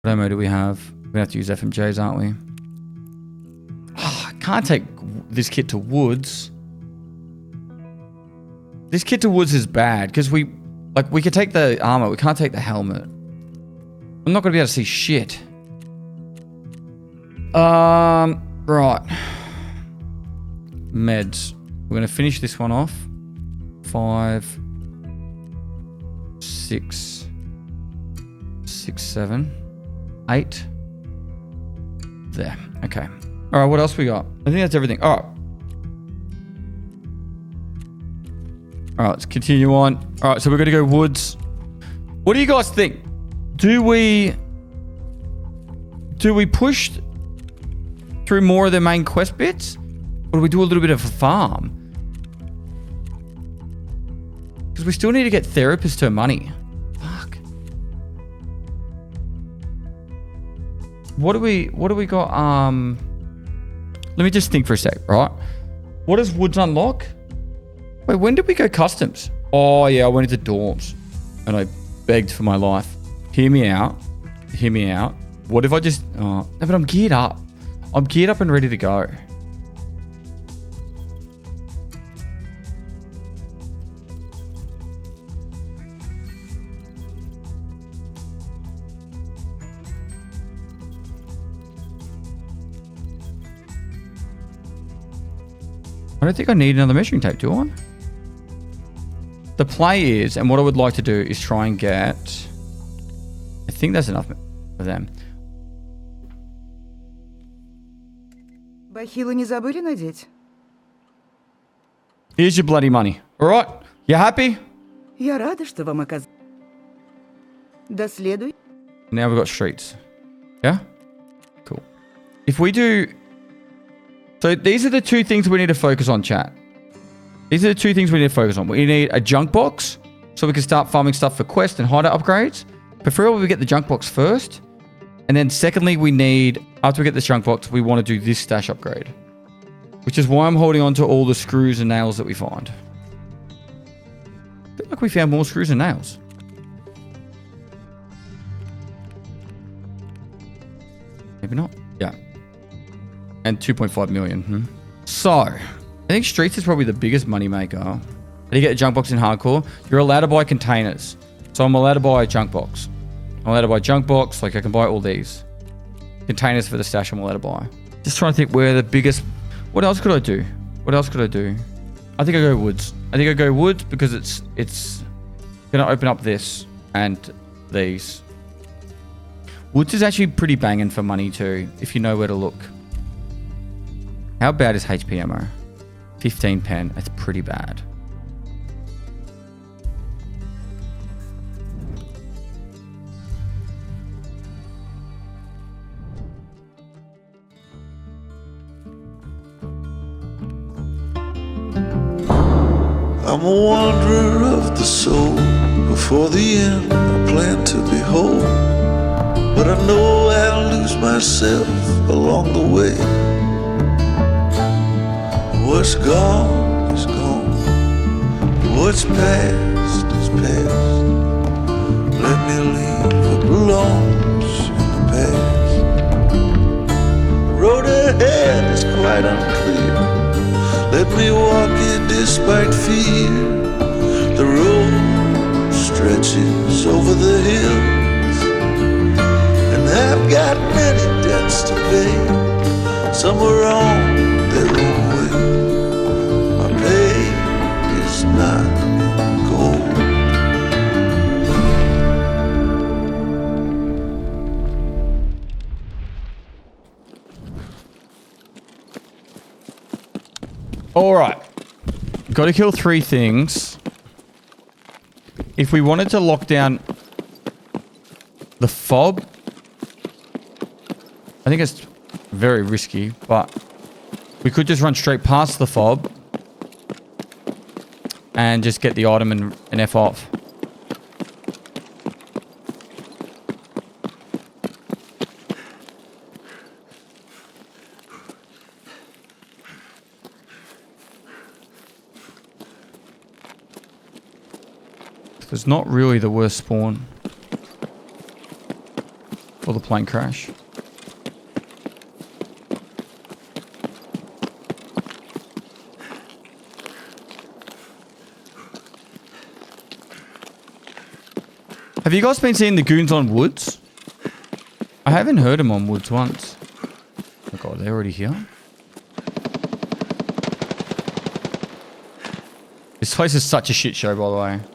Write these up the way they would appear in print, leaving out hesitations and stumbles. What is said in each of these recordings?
What ammo do we have? We're gonna have to use FMJs, aren't we? Oh, I can't take this kit to woods. This kit to woods is bad because we could take the armor, we can't take the helmet. I'm not gonna be able to see shit. Right. Meds. We're gonna finish this one off. 5, 6, 7, 8. There. Okay. All right. What else we got? I think that's everything. All right. All right. Let's continue on. All right. So we're gonna go woods. What do you guys think? Do we push through more of the main quest bits, or do we do a little bit of a farm? Because we still need to get therapists her money. Fuck. What do we got? Let me just think for a sec, right? What does woods unlock? Wait, when did we go customs? Oh yeah, I went into dorms and I begged for my life. Hear me out. Hear me out. What if I just... Oh, no, but I'm geared up. I'm geared up and ready to go. I don't think I need another measuring tape, do I? The play is, and what I would like to do is try and get... I think that's enough for them. Бахилы не забыли надеть? Here's your bloody money. All right? You happy? Я рада, что вам оказалось. До следующего. Now we've got streets. Yeah? Cool. If we do... So these are the two things we need to focus on, chat. These are the two things we need to focus on. We need a junk box so we can start farming stuff for quest and hideout upgrades. Preferably we get the junk box first. And then secondly, we need, after we get this junk box, we want to do this stash upgrade. Which is why I'm holding on to all the screws and nails that we find. I feel like we found more screws and nails. Maybe not. Yeah. And 2.5 million. So, I think streets is probably the biggest money maker. How do you get a junk box in hardcore? You're allowed to buy containers. So I'm allowed to buy a junk box. I'm allowed to buy junk box. Like I can buy all these. Containers for the stash I'm allowed to buy. Just trying to think where the biggest... What else could I do? What else could I do? I think I go woods. I think I go woods because it's going to open up this and these. Woods is actually pretty banging for money too, if you know where to look. How bad is HP ammo? 15 pen. That's pretty bad. I'm a wanderer of the soul. Before the end, I plan to behold. But I know I'll lose myself along the way. What's gone is gone. What's past is past. Let me leave what belongs in the past. The road ahead is quite unclear. Let me walk it despite fear. The road stretches over the hills, and I've got many debts to pay. Some are on their own way. My pay is not gold. All right. Got to kill 3 things. If we wanted to lock down the fob, I think it's very risky, but we could just run straight past the fob and just get the item and F off. It's not really the worst spawn for before the plane crash. Have you guys been seeing the goons on Woods? I haven't heard them on Woods once. Oh god, they're already here? This place is such a shit show, by the way.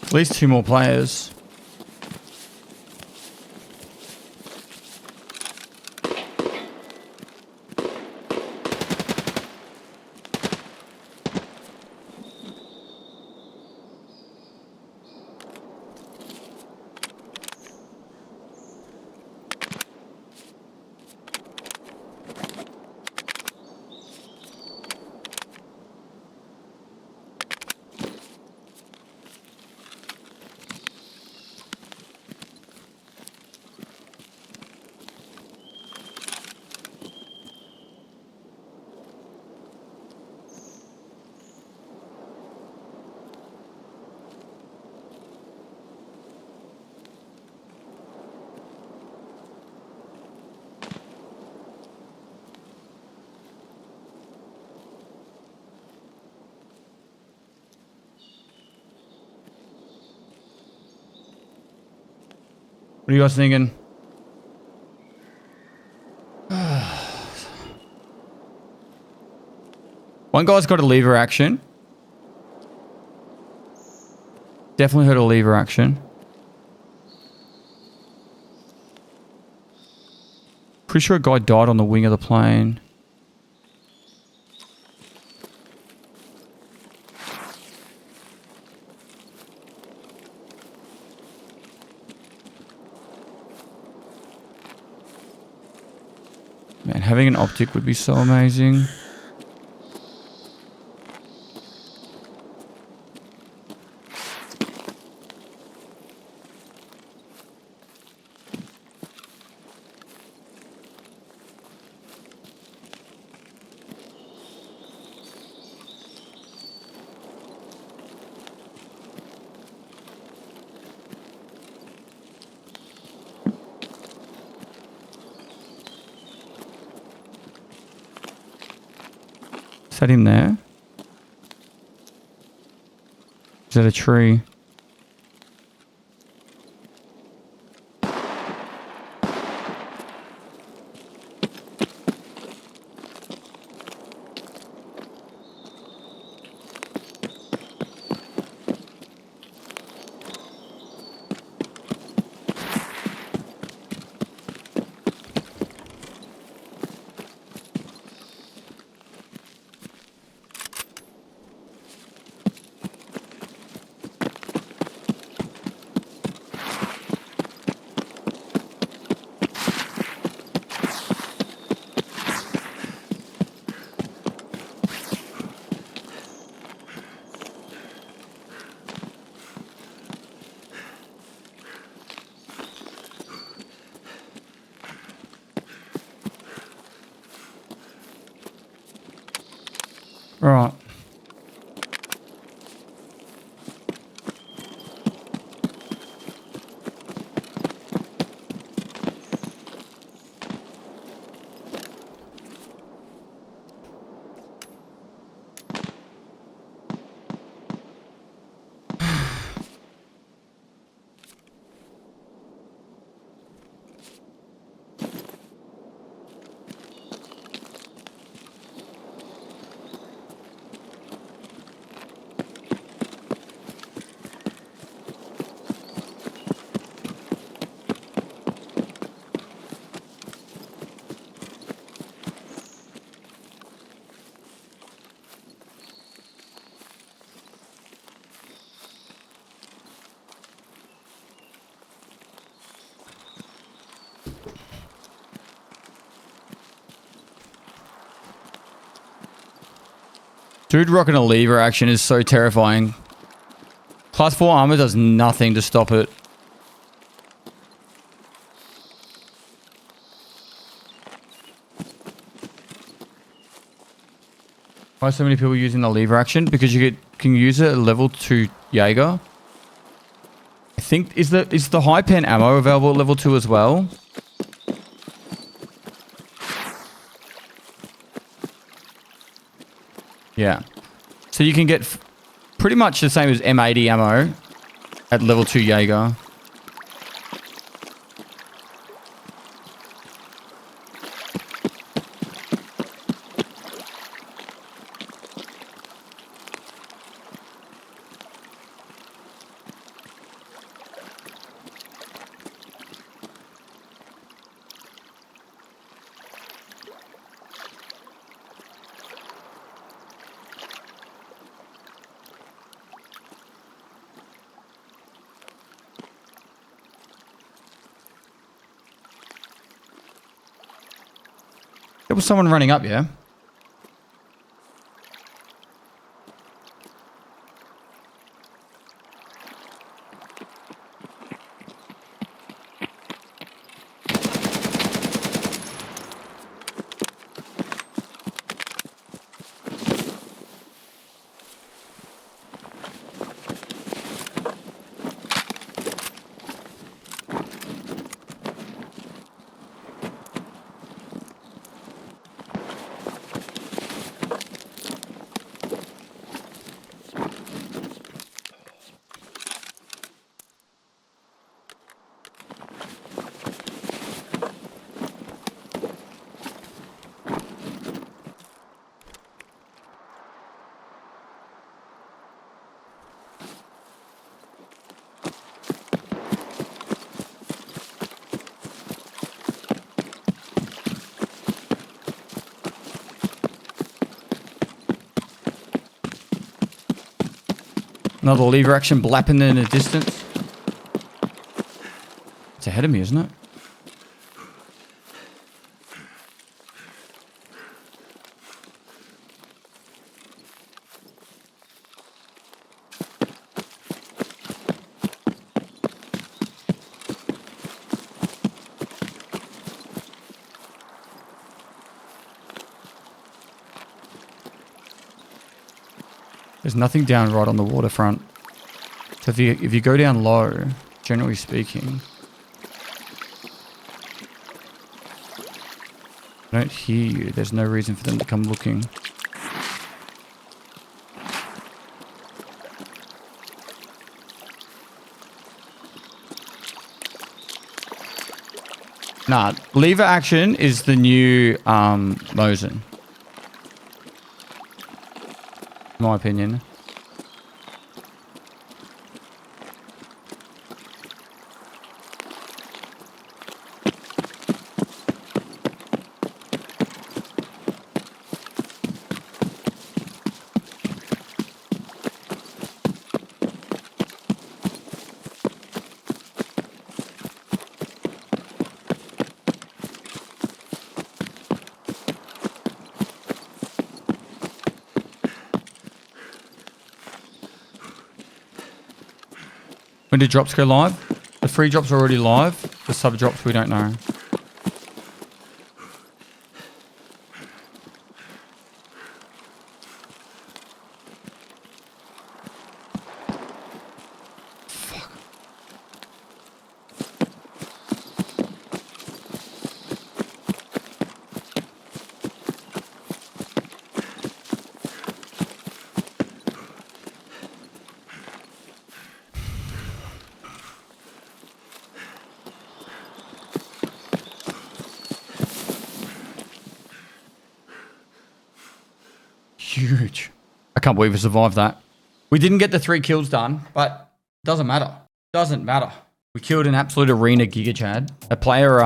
At least 2 more players. What are you guys thinking? One guy's got a lever action. Definitely heard a lever action. Pretty sure a guy died on the wing of the plane. Man, having an optic would be so amazing. Is that him there? Is that a tree? All right. Dude rocking a lever action is so terrifying. Class 4 armor does nothing to stop it. Why are so many people using the lever action? Because you can use it at level 2 Jaeger. I think, is the high pen ammo available at level 2 as well? Yeah. So you can get pretty much the same as M80 ammo at level 2 Jaeger. There was someone running up, yeah? Another lever action blapping in the distance. It's ahead of me, isn't it? There's nothing down right on the waterfront. So if you go down low, generally speaking, I don't hear you. There's no reason for them to come looking. Nah, lever action is the new Mosin. In my opinion. When did drops go live? The free drops are already live. The sub drops we don't know. Fuck. Huge. I can't believe we survived that. We didn't get the 3 kills done, but it doesn't matter. Doesn't matter. We killed an absolute arena Giga Chad. A player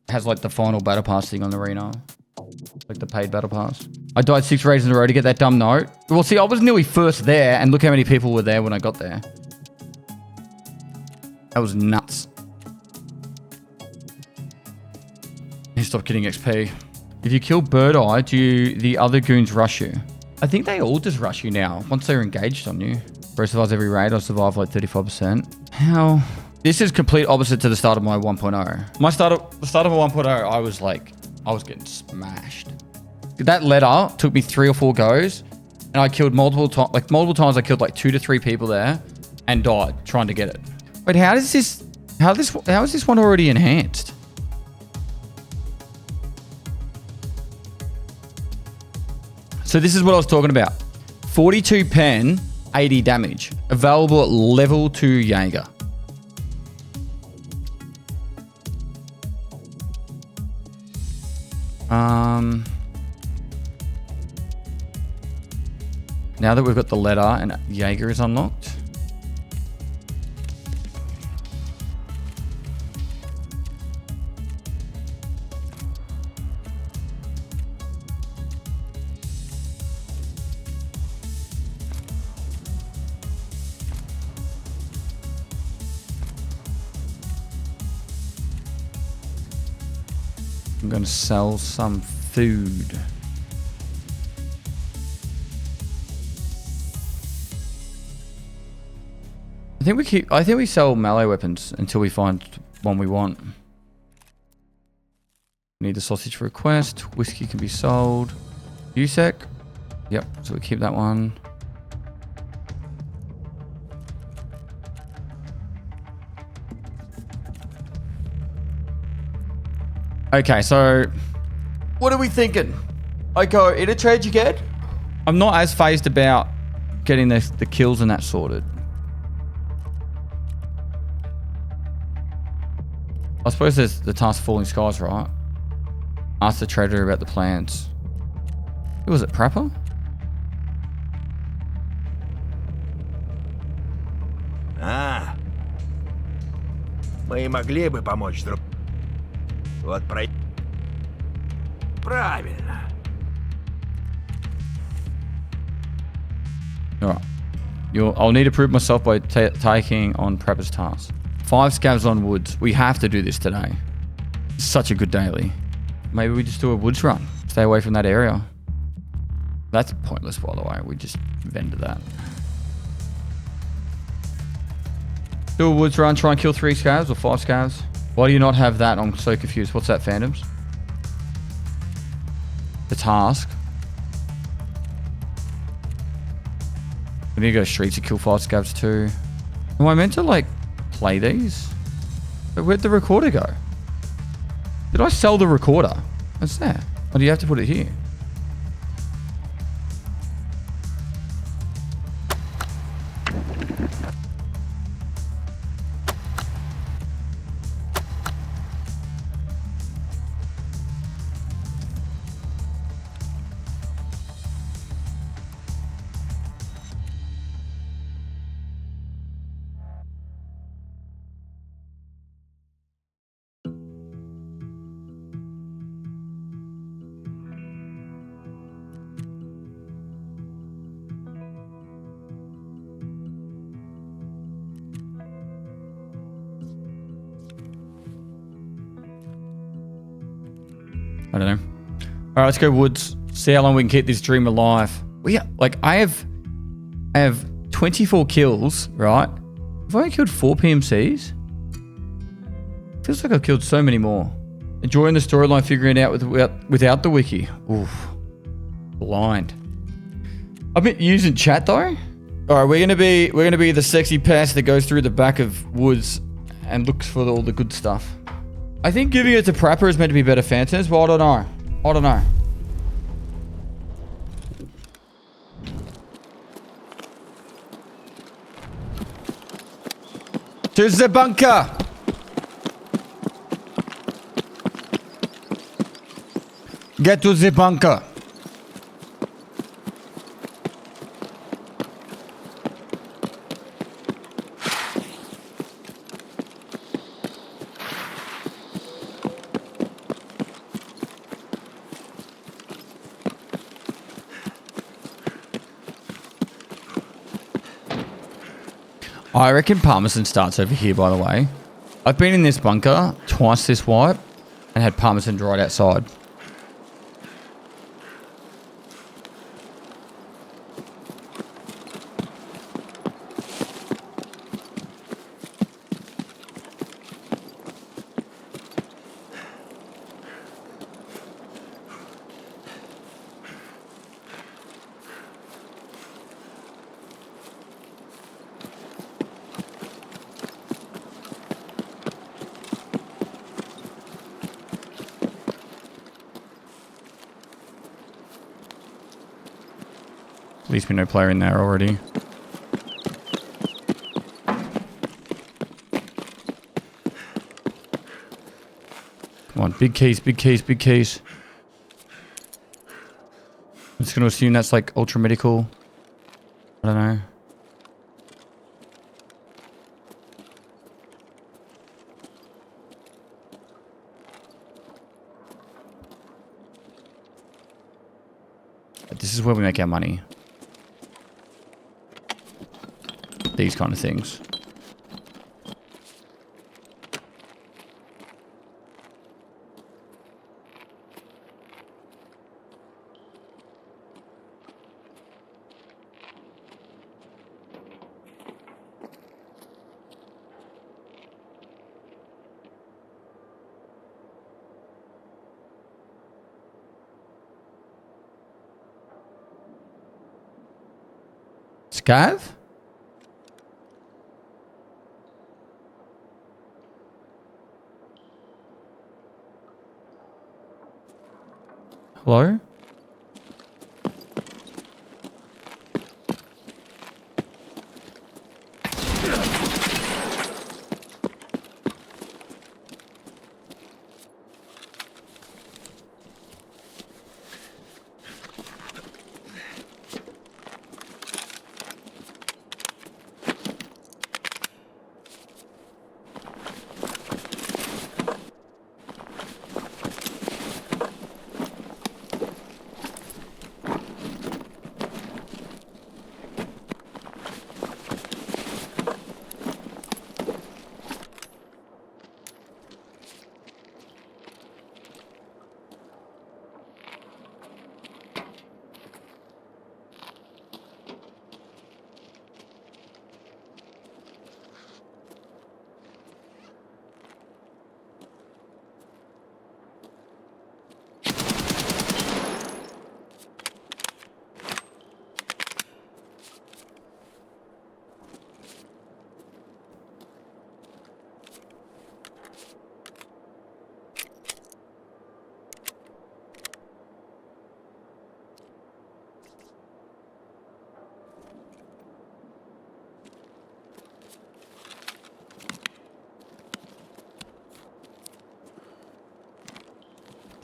has like the final battle pass thing on the arena. Like the paid battle pass. I died 6 raids in a row to get that dumb note. Well, see, I was nearly first there, and look how many people were there when I got there. That was nuts. You stop getting XP. If you kill Bird Eye, do the other goons rush you? I think they all just rush you now once they're engaged on you. Bro survives every raid. I survive like 35%. How? This is complete opposite to the start of my 1.0. The start of my 1.0, I was getting smashed. That letter took me 3 or 4 goes, and I killed multiple times. I killed like 2 to 3 people there, and died trying to get it. Wait, how is this one already enhanced? So this is what I was talking about. 42 pen, 80 damage. Available at level 2 Jaeger. Now that we've got the letter and Jaeger is unlocked. I'm going to sell some food. I think we sell melee weapons until we find one we want. We need the sausage for a quest. Whiskey can be sold. USEC. Yep, so we keep that one. Okay, so what are we thinking? I go Interchange again? I'm not as phased about getting the kills and that sorted. I suppose there's the task Falling Skies, right? Ask the trader about the plans. Who was it, Prapper? Мы могли бы помочь друг. Вот правильно. Alright. I'll need to prove myself by taking on Prepper's task. 5 scavs on woods. We have to do this today. Such a good daily. Maybe we just do a woods run. Stay away from that area. That's pointless, by the way. We just vended that. Do a woods run. Try and kill 3 scavs or 5 scavs. Why do you not have that? I'm so confused. What's that, Phantoms? The task. We need to go streets to kill 5 scavs too. Am I meant to like play these? But where'd the recorder go? Did I sell the recorder? What's that? Or do you have to put it here? I don't know. All right, let's go woods. See how long we can keep this dream alive. I have 24 kills, right? Have I killed 4 PMCs? Feels like I've killed so many more. Enjoying the storyline, figuring it out without the wiki. Oof. Blind. I've been using chat though. All right, we're gonna be the sexy pest that goes through the back of woods and looks for all the good stuff. I think giving it to Prapper is meant to be better Phantoms, but I don't know. I don't know. To the bunker! Get to the bunker. I reckon Parmesan starts over here, by the way. I've been in this bunker twice this wipe and had Parmesan right outside. At least we know player in there already. Come on, big keys, big keys, big keys. I'm just going to assume that's like ultra medical. I don't know. This is where we make our money. These kind of things. Scav? Hello?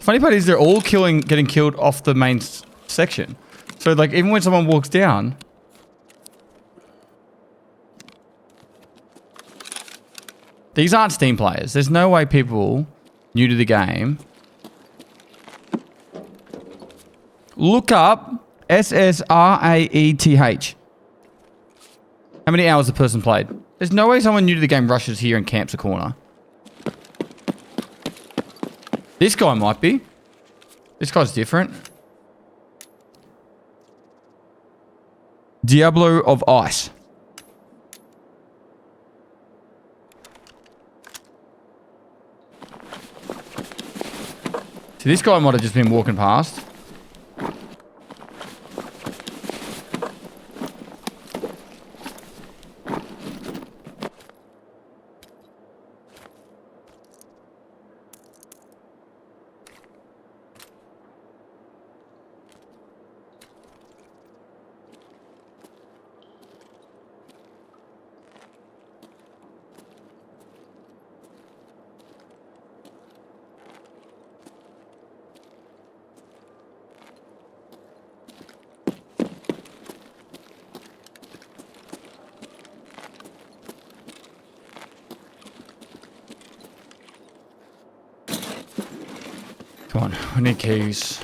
Funny part is they're all getting killed off the main section. So like even when someone walks down, these aren't Steam players. There's no way people new to the game look up SSRAETH. How many hours the person played? There's no way someone new to the game rushes here and camps a corner. This guy might be. This guy's different. Diablo of Ice. See, this guy might have just been walking past. Come on, we need keys.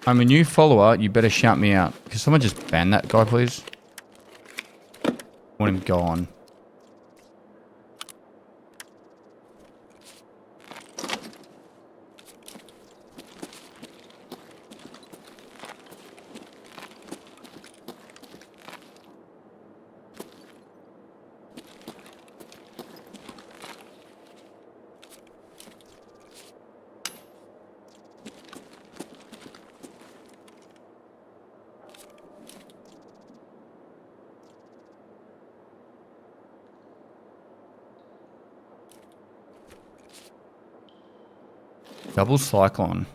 I'm a new follower. You better shout me out. Can someone just ban that guy, please? I want him gone. Double cyclone.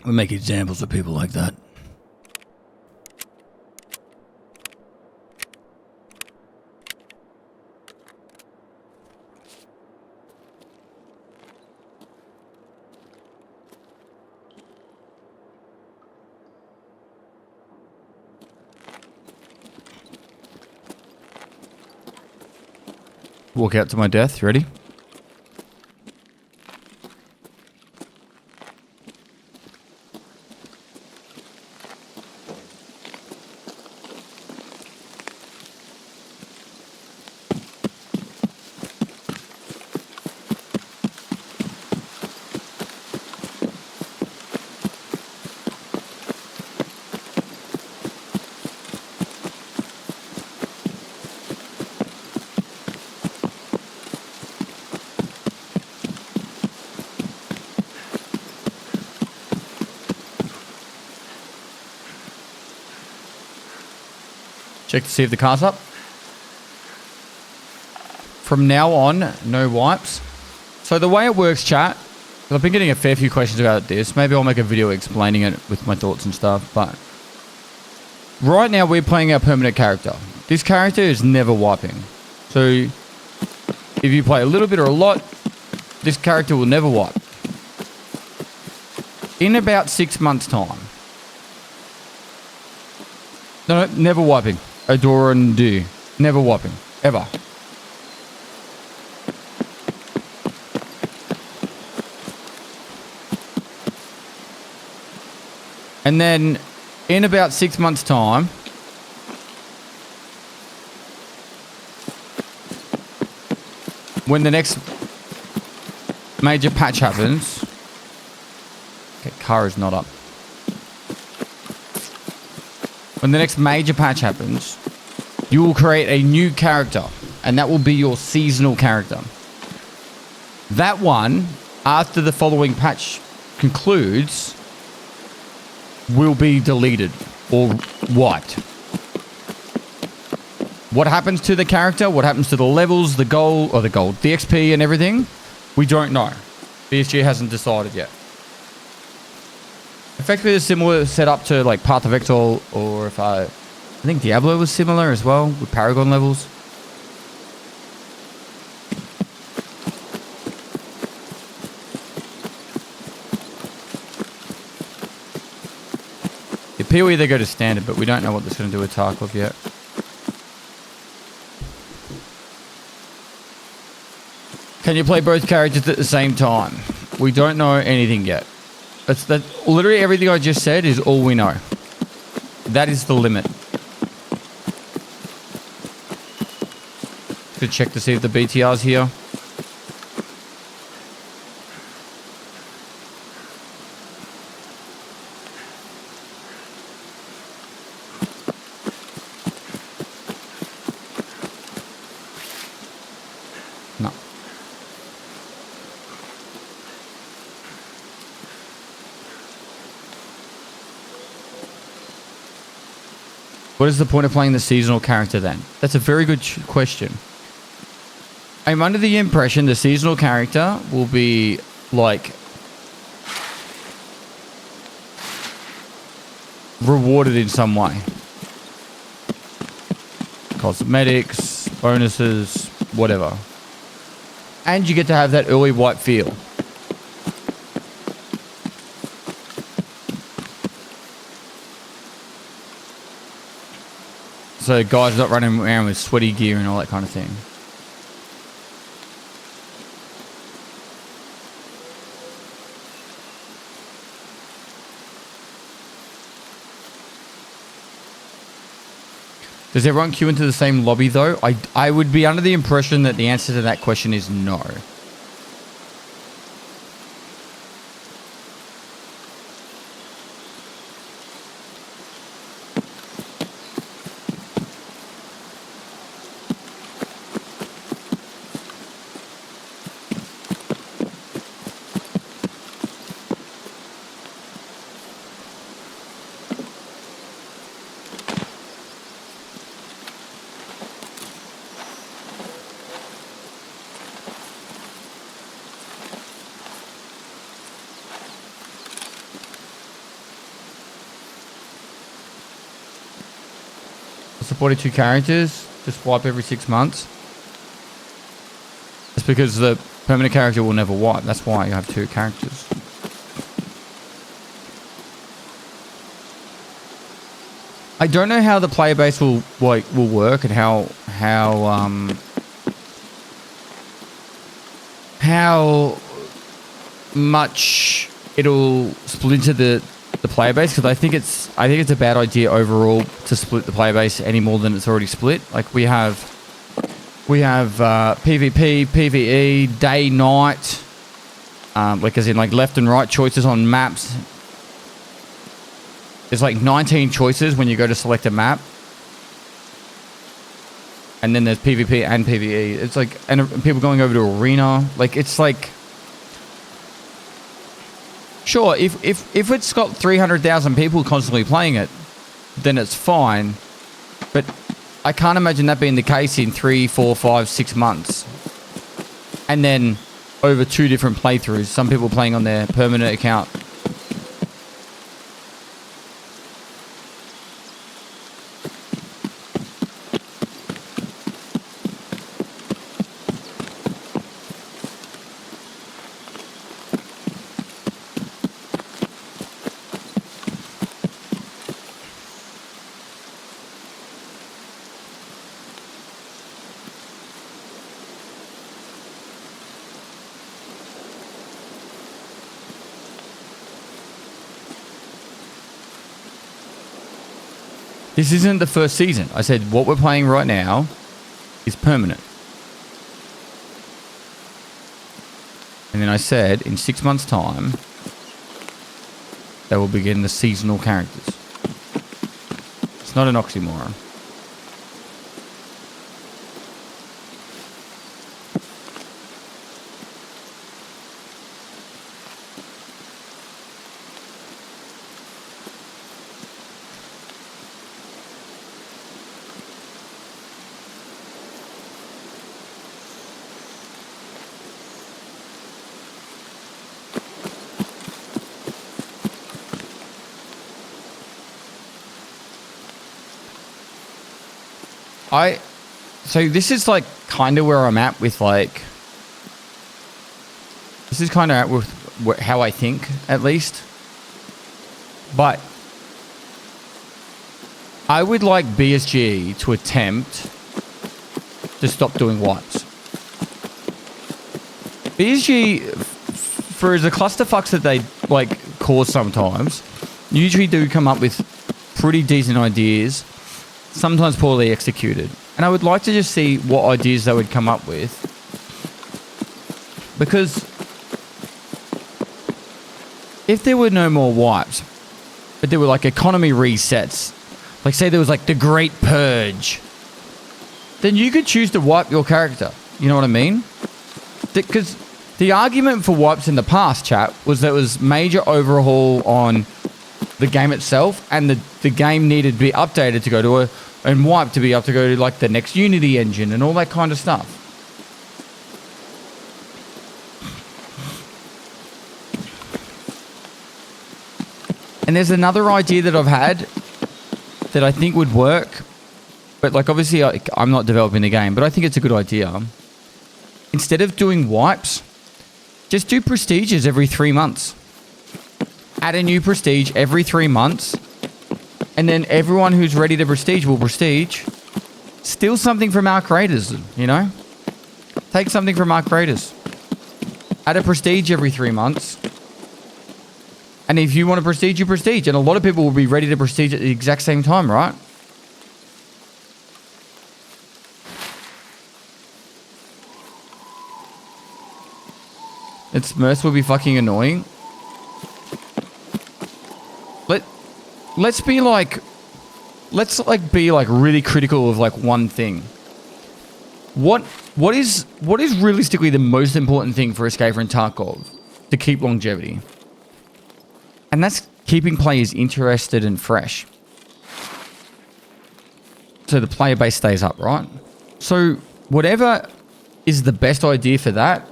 We make examples of people like that. Walk out to my death. You ready? Check to see if the car's up. From now on, no wipes. So the way it works, chat, I've been getting a fair few questions about this. Maybe I'll make a video explaining it with my thoughts and stuff. But right now we're playing our permanent character. This character is never wiping. So if you play a little bit or a lot, this character will never wipe. In about 6 months' time. No, never wiping. Adore and do. Never wiping. Ever. And then in about 6 months' time, when the next major patch happens, okay, car is not up. When the next major patch happens, you will create a new character, and that will be your seasonal character. That one, after the following patch concludes, will be deleted or wiped. What happens to the character, what happens to the levels, the XP and everything, we don't know. BSG hasn't decided yet. Effectively a similar setup to like Path of Exile, or if I think Diablo was similar as well with Paragon levels. The PoE they go to standard, but we don't know what that's going to do with Tarkov yet. Can you play both characters at the same time? We don't know anything yet. That's that. Literally everything I just said is all we know. That is the limit. Could check to see if the BTR's here. No. What is the point of playing the seasonal character then? That's a very good question. I'm under the impression the seasonal character will be like rewarded in some way. Cosmetics, bonuses, whatever. And you get to have that early wipe feel. So guys not running around with sweaty gear and all that kind of thing. Does everyone queue into the same lobby though? I would be under the impression that the answer to that question is no. Supported 2 characters, just wipe every 6 months. It's because the permanent character will never wipe. That's why you have 2 characters. I don't know how the player base will work and how much it'll split into the player base, because I think it's a bad idea overall to split the player base any more than it's already split. Like we have PvP, PvE, day, night, like as in like left and right choices on maps. There's like 19 choices when you go to select a map, and then there's PvP and PvE. It's like, and people going over to arena. Like it's like, sure, if it's got 300,000 people constantly playing it, then it's fine. But I can't imagine that being the case in 3, 4, 5, 6 months. And then over 2 different playthroughs. Some people playing on their permanent account. This isn't the first season. I said what we're playing right now is permanent. And then I said in 6 months' time, they will begin the seasonal characters. It's not an oxymoron. So this is like kind of where I'm at with like, this is kind of at with how I think at least, but I would like BSG to attempt to stop doing wipes. BSG, for as a clusterfucks that they like cause sometimes, usually do come up with pretty decent ideas, sometimes poorly executed. And I would like to just see what ideas they would come up with. Because if there were no more wipes, but there were like economy resets, like say there was like the Great Purge, then you could choose to wipe your character. You know what I mean? Because the argument for wipes in the past, chat, was there was major overhaul on the game itself, and the game needed to be updated to go to and wiped to be up to go to like the next Unity engine and all that kind of stuff. And there's another idea that I've had that I think would work, but like obviously I'm not developing the game, but I think it's a good idea. Instead of doing wipes, just do prestiges every 3 months. Add a new prestige every 3 months, and then everyone who's ready to prestige will prestige. Steal something from our creators, you know? Take something from our creators. Add a prestige every 3 months. And if you want to prestige, you prestige. And a lot of people will be ready to prestige at the exact same time, right? Its Smurfs will be fucking annoying. Let's be like really critical of like one thing. What is realistically the most important thing for Escaper and Tarkov to keep longevity? And that's keeping players interested and fresh. So the player base stays up, right? So whatever is the best idea for that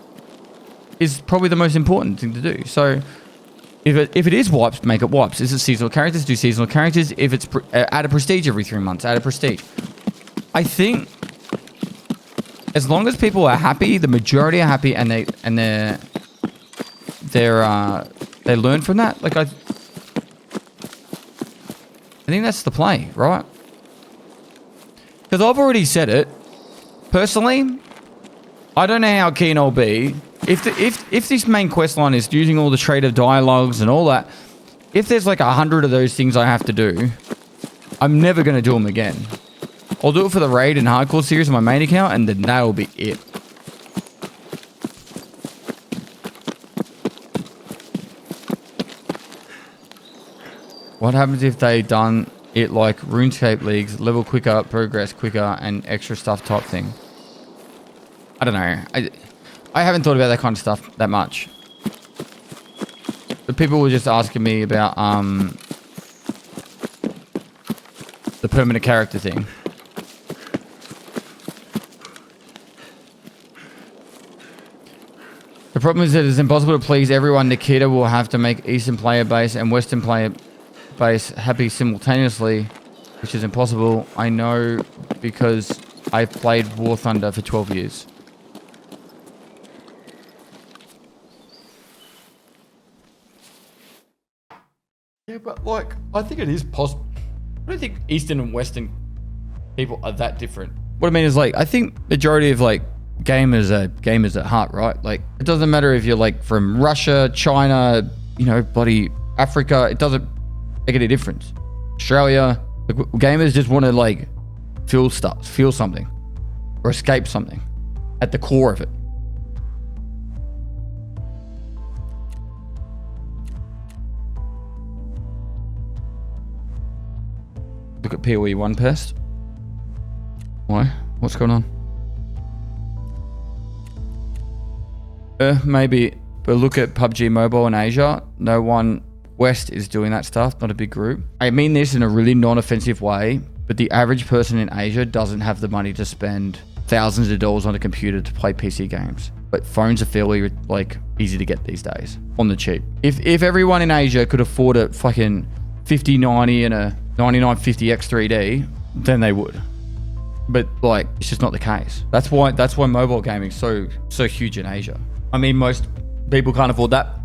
is probably the most important thing to do. So if it is wipes, make it wipes. Is it seasonal characters? Do seasonal characters. If it's add a prestige every 3 months, add a prestige. I think as long as people are happy, the majority are happy, and they learn from that. Like I think that's the play, right? Because I've already said it. Personally, I don't know how keen I'll be if this main quest line is using all the trader dialogues and all that. If there's like 100 of those things I have to do, I'm never going to do them again. I'll do it for the raid and hardcore series on my main account, and then that'll be it. What happens if they done it like RuneScape leagues, level quicker, progress quicker, and extra stuff type thing? I don't know. I haven't thought about that kind of stuff that much. But people were just asking me about the permanent character thing. The problem is that it's impossible to please everyone. Nikita will have to make Eastern player base and Western player base happy simultaneously, which is impossible. I know because I've played War Thunder for 12 years. Yeah, but like, I think it is possible. I don't think Eastern and Western people are that different. What I mean is like, I think majority of like gamers are gamers at heart, right? Like, it doesn't matter if you're like from Russia, China, you know, bloody Africa. It doesn't make any difference. Australia, like, gamers just want to like feel something or escape something at the core of it. Look at PoE 1 Pest. Why? What's going on? Maybe, but look at PUBG Mobile in Asia. No one West is doing that stuff, not a big group. I mean this in a really non-offensive way, but the average person in Asia doesn't have the money to spend thousands of dollars on a computer to play PC games. But phones are fairly like easy to get these days on the cheap. If everyone in Asia could afford a fucking 5090 and a 9950 X3D, then they would. But like, it's just not the case. That's why mobile gaming is so huge in Asia. I mean, most people can't afford that.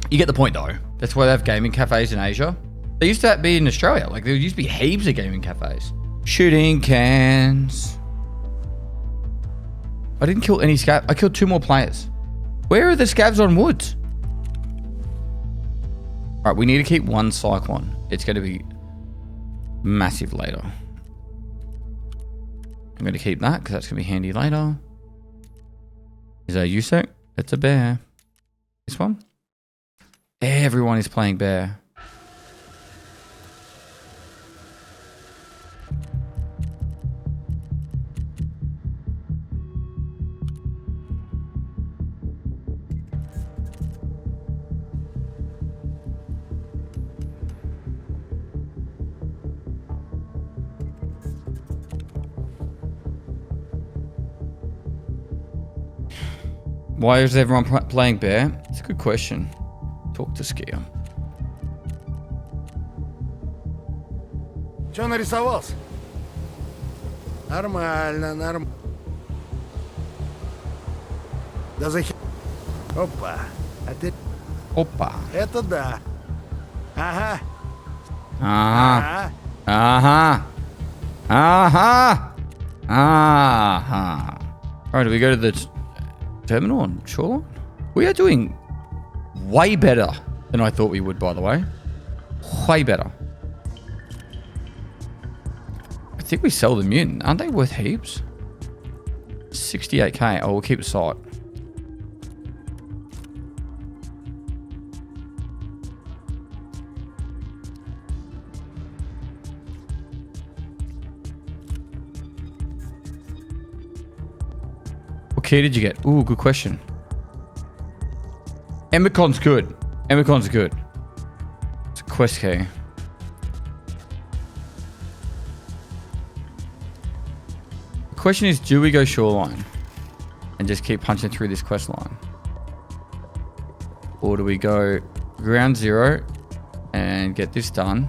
You get the point though. That's why they have gaming cafes in Asia. They used to be in Australia. Like, there used to be heaps of gaming cafes. Shooting cans. I didn't kill any scab. I killed 2 more players. Where are the scabs on woods? All right, we need to keep 1 cyclone. It's going to be massive later. I'm going to keep that because that's going to be handy later. Is that a USEC? It's a bear. This one? Everyone is playing bear. Why is everyone playing bear? It's a good question. Talk to skier. Чё нарисовался? Нормально, нормально. Да захи... Опа. А ты... Опа. Это да. Ага. Ага. Ага. Aha. Aha. Aha. Alright, do we go to the terminal on Shoreline? We are doing way better than I thought we would, by the way. Way better. I think we sell the mutant. Aren't they worth heaps? 68k. Oh, we'll keep it sight. What key did you get? Ooh, good question. Emicon's good. Emicon's good. It's a quest key. The question is, do we go Shoreline and just keep punching through this quest line? Or do we go Ground Zero and get this done?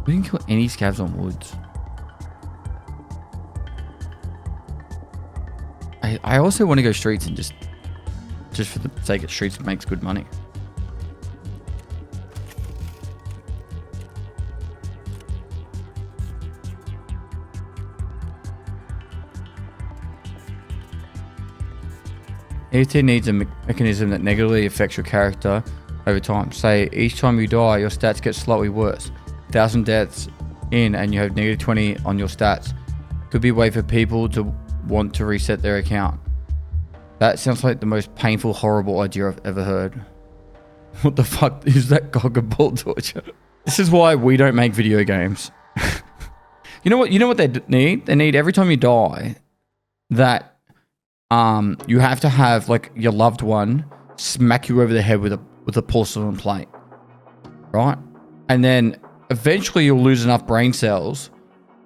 We didn't kill any scavs on woods. I also want to go streets and just for the sake of streets makes good money. ET needs a mechanism that negatively affects your character over time. Say each time you die, your stats get slightly worse. 1,000 deaths in and you have negative 20 on your stats. Could be a way for people to want to reset their account. That sounds like the most painful, horrible idea I've ever heard. What the fuck is that cock and ball torture? This is why we don't make video games. You know what they need? They need every time you die that you have to have like your loved one smack you over the head with a porcelain plate. Right? And then eventually you'll lose enough brain cells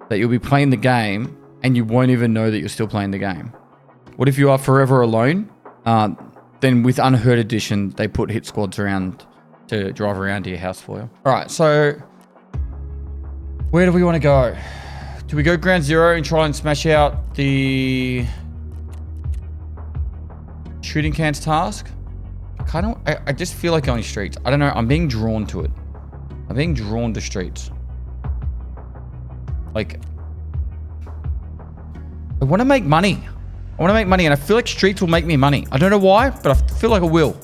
that you'll be playing the game and you won't even know that you're still playing the game. What if you are forever alone? Then with Unheard Edition, they put hit squads around to drive around to your house for you. All right, so where do we want to go? Do we go Ground Zero and try and smash out the shooting cans task? I just feel like going streets. I don't know. I'm being drawn to it. I'm being drawn to streets. Like, I want to make money. I want to make money, and I feel like streets will make me money. I don't know why, but I feel like it will.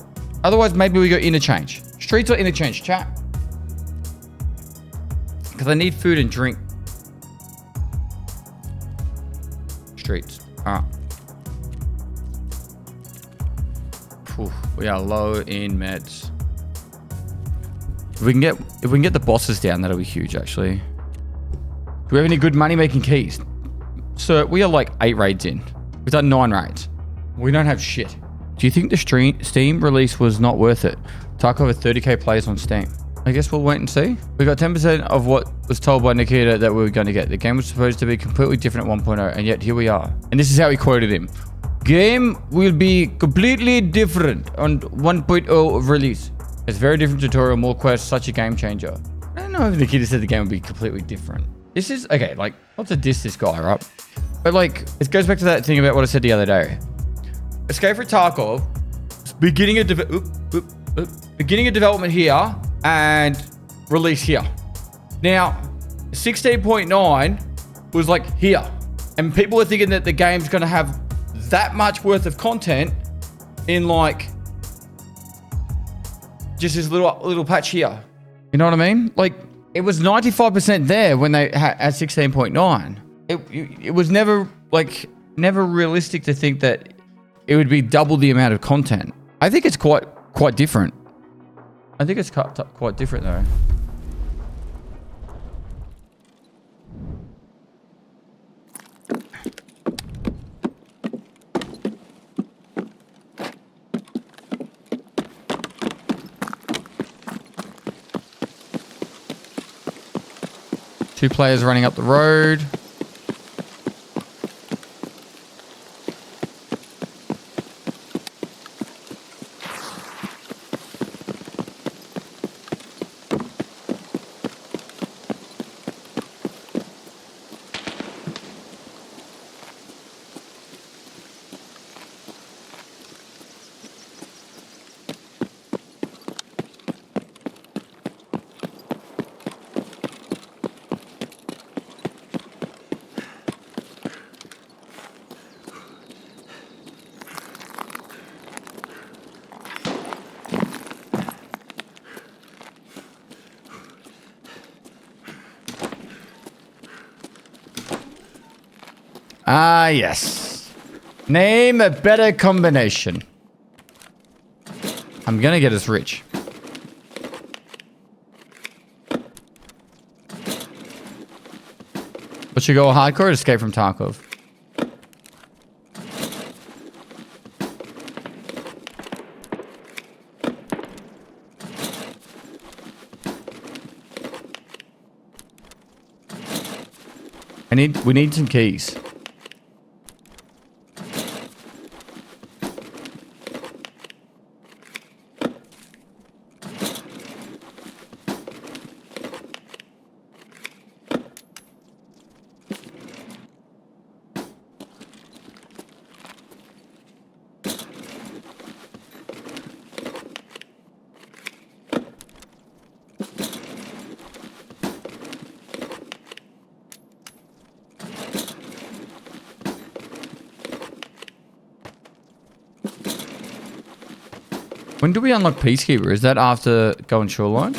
Otherwise, maybe we go Interchange. Streets or Interchange, chat. Because I need food and drink. Streets. All right. Whew, we are low in meds. If we can get the bosses down, that'll be huge, actually. Do we have any good money-making keys? So we are like 8 raids in. We've done 9 raids. We don't have shit. Do you think the Steam release was not worth it? Tarkov had 30k players on Steam. I guess we'll wait and see. We got 10% of what was told by Nikita that we were going to get. The game was supposed to be completely different at 1.0, and yet here we are. And this is how he quoted him. Game will be completely different on 1.0 release. It's very different tutorial, more quests, such a game changer. I don't know if Nikita said the game would be completely different. This is, okay, like, not to diss this guy, right? But like, it goes back to that thing about what I said the other day. Escape for Tarkov, beginning of development here and release here. Now, 16.9 was like here. And people are thinking that the game's going to have that much worth of content in like just this little patch here. You know what I mean? Like, it was 95% there when they had 16.9. It was never realistic to think that it would be double the amount of content. I think it's quite different. I think it's quite different though. Two players running up the road. Ah, yes. Name a better combination. I'm gonna get us rich. But should go hardcore or escape from Tarkov? We need some keys. When do we unlock Peacekeeper? Is that after going Shoreline?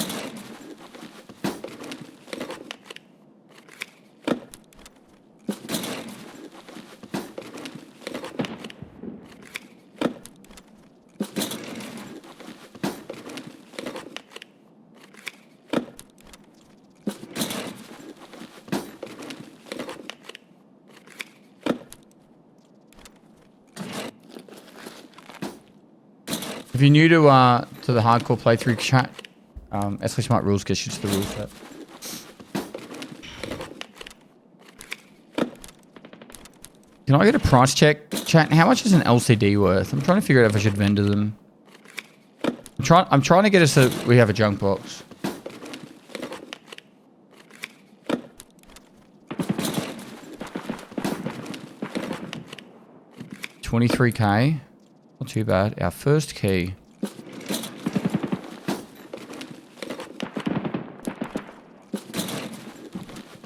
If you're new to the hardcore playthrough chat, !smart rules gets you to the rule set. Can I get a price check, chat? How much is an LCD worth? I'm trying to figure out if I should vendor them. I'm trying to get us we have a junk box. $23K. Not too bad. Our first key.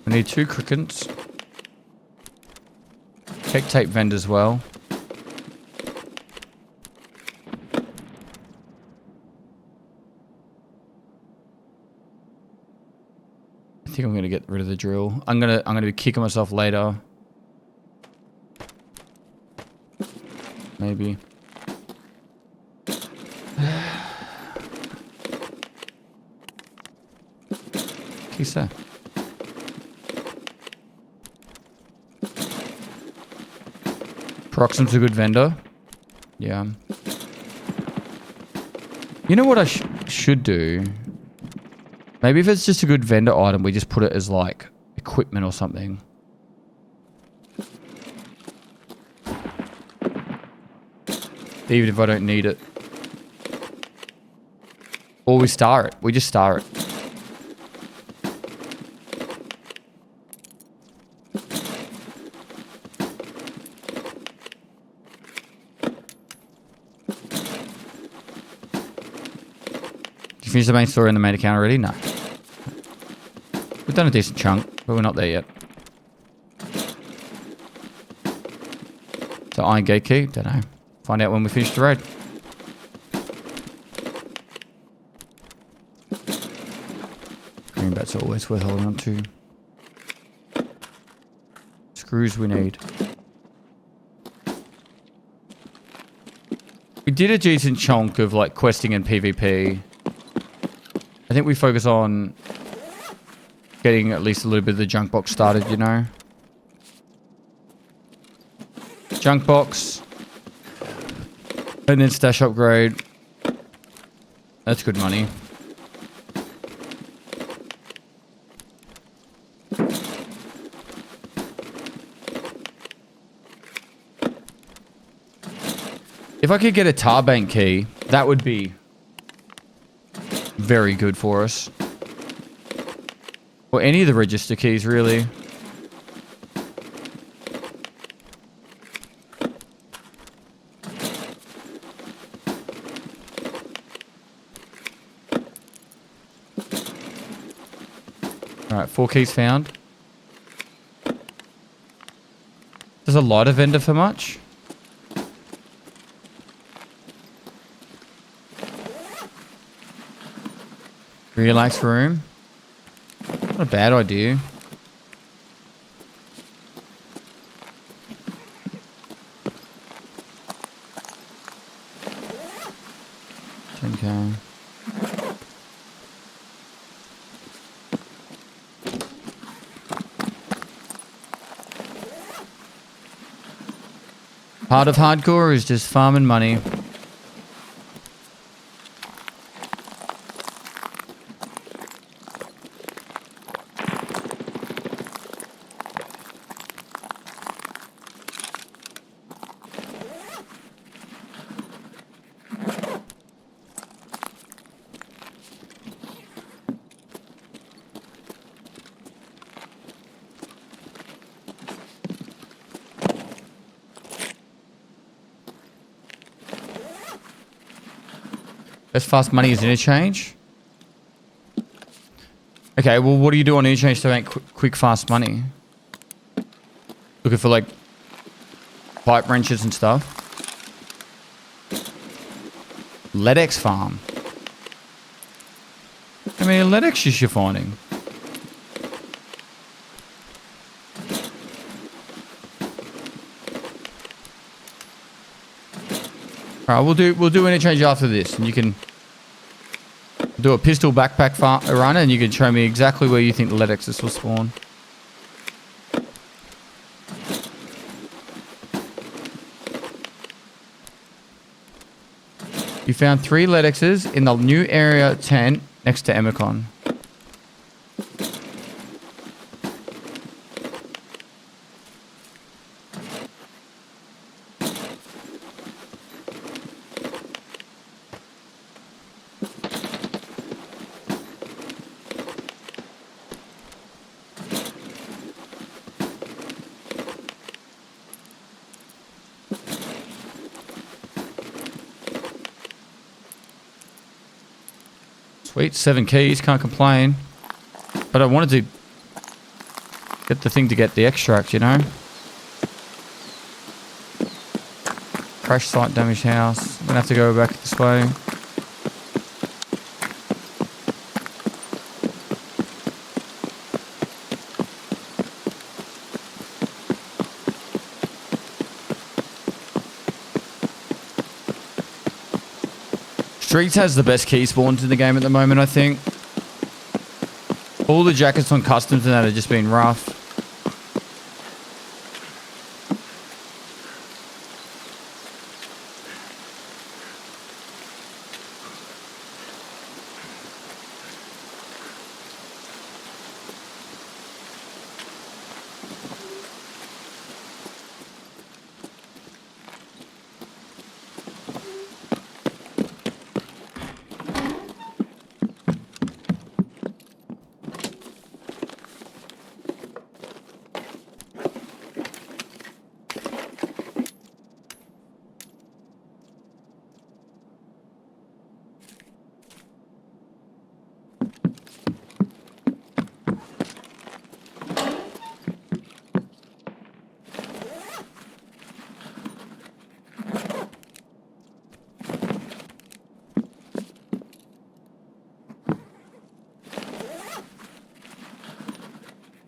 We need 2 crickets. Heck tape vend as well. I think I'm gonna get rid of the drill. I'm gonna be kicking myself later. Maybe. Keys there. Proxim's a good vendor. Yeah. You know what I should do? Maybe if it's just a good vendor item, we just put it as like equipment or something. Even if I don't need it. Or we star it. We just star it. You finished the main story on the main account already? No. We've done a decent chunk, but we're not there yet. So Iron Gate key? Don't know. Find out when we finish the raid. Greenbats are always worth holding on to. Screws we need. We did a decent chunk of like questing and PvP. I think we focus on getting at least a little bit of the junk box started, you know? Junk box. And then stash upgrade. That's good money. If I could get a tar bank key, that would be very good for us. Or any of the register keys, really. Alright, 4 keys found. Does a lighter vendor for much? Relax room. Not a bad idea. Okay. Part of hardcore is just farming money. Best fast money is Interchange. Okay, well, what do you do on Interchange to make quick fast money? Looking for like pipe wrenches and stuff. LEDX farm. How many LEDX is you finding? All right, we'll do Interchange after this, and you can do a pistol backpack run, and you can show me exactly where you think the LEDXs will spawn. You found 3 LEDXs in the new area tent next to Emicon. Sweet, 7 keys, can't complain. But I wanted to get the thing to get the extract, you know? Crash site, damaged house. I'm gonna have to go back this way. Streets has the best key spawns in the game at the moment, I think. All the jackets on customs and that have just been rough.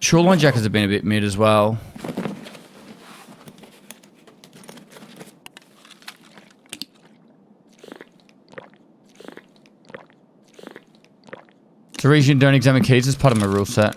Shoreline jackets have been a bit mid as well. The reason don't examine keys is part of my rule set.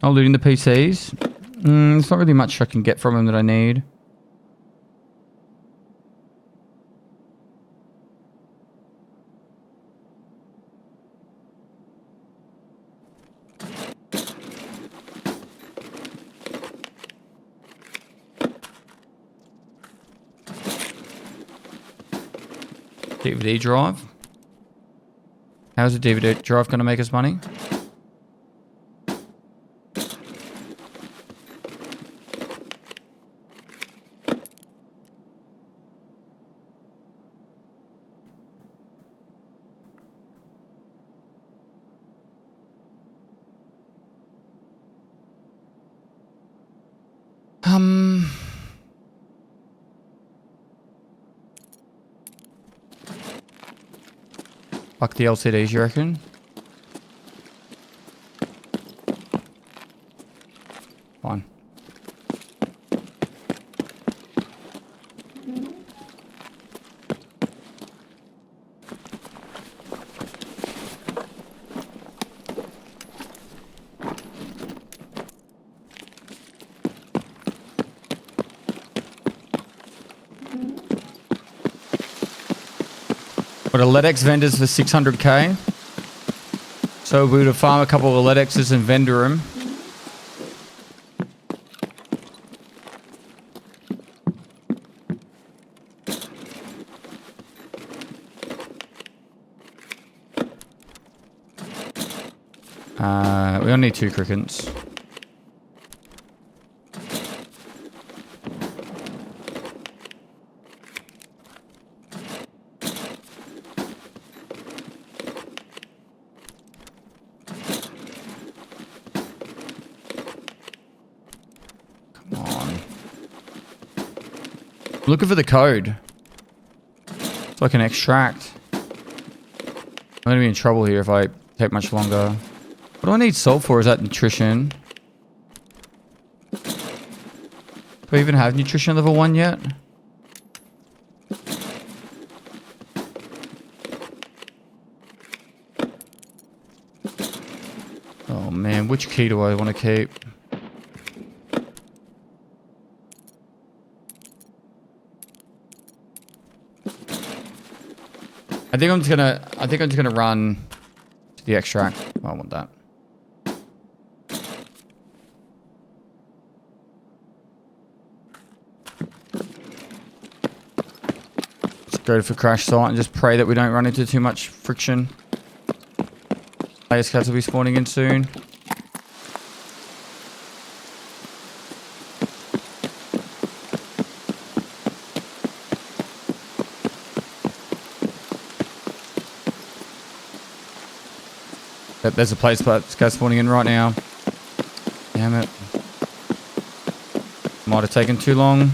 Oh, looting the PCs. There's not really much I can get from them that I need. DVD drive. How's the DVD drive going to make us money? Fuck the LCDs, you reckon? Fine. What are LEDX vendors for 600k? So we would farm a couple of LEDXs and vendor them. We only need 2 crickets. Looking for the code so I can extract. I'm gonna be in trouble here if I take much longer. What do I need salt for? Is that nutrition? Do I even have nutrition level 1 yet? Oh man, which key do I want to keep? I think I'm just gonna run to the extract. Oh, I want that. Let's go for crash site and just pray that we don't run into too much friction. Players cats will be spawning in soon. There's a place that's spawning in right now. Damn it. Might have taken too long.